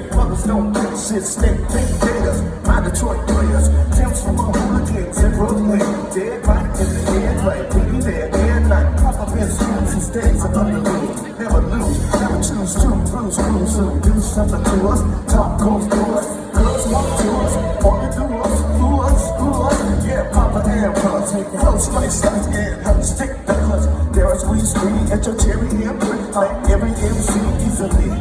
Brothers don't get shit, stay gators. My Detroit players, Tim's from my hooligans in Brooklyn. Dead right in the head, right, we be there day and night. Papa been schools instead of under lose. Never lose, never choose to lose, lose, so do something to us. Talk goes to us, girls walk to us, wanna do us, who us. Yeah, Papa and Papa take close, money, slice, and help stick the clutch. There are squeeze three at your cherry imprint, like every MC easily.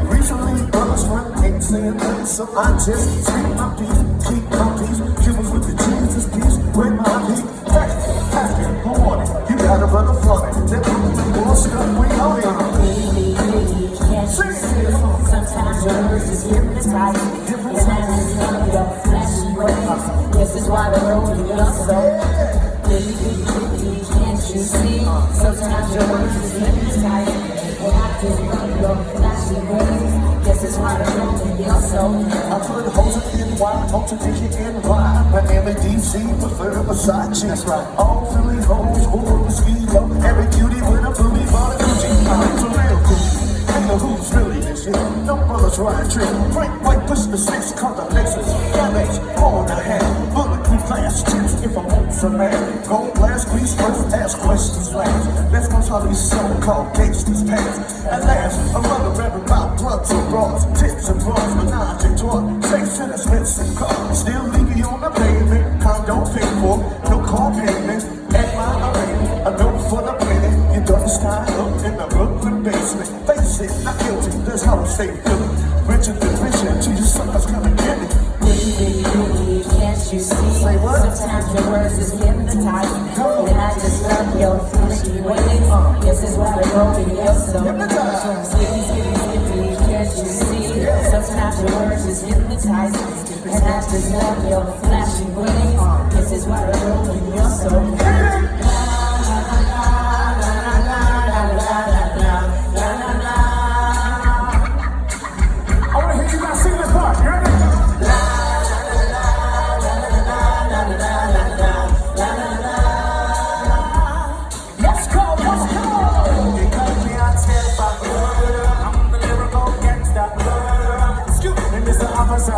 Recently, brothers run ain't saying nothing, so I just speak my peace, keep my peace. Cubans with the Jesus peace, break my peace. Pass it, who want it? You gotta run a flaunt it. Then more stuff we on it. Sometimes your words just hypnotize. Your flashy ways. This is why the road is your soul. Can't you see? Sometimes your words just hypnotize. And I just love your flashy ways. This is why the road is your soul. I put hoes in NY, ultimation NY. Miami, DC, prefer Versace. That's right. All Philly hoes, or speedo. Every cutie with a booty, bought a Gucci. I'm a real cookie. And the who's really this shit. No brothers ride trick. Frank White push the 6, call the Lexus. Damage, 4.5. Bulletproof glass chips if I want some man. Gold glass, grease first, ask questions last. Let's go how these so-called gangsters pass. At last, a mother rap about drugs and bras, tits and bras, menage and toy, sex and expensive cars. Still leave you on the pavement, condo paid for, no car payment. At my arraignment, a note for the planet. You don't style up in the Brooklyn basement. Face it, not guilty, that's how I stay feeling. Richer than richer, till you suckers come and get it. Baby, can't you see? Say what? Sometimes your words just hypnotize. And I just love your flashy ways. This is why the road is your soul. Skippy, can't you see? Sometimes your words just hypnotize. And I just love your flashy ways. This is why the road is your soul.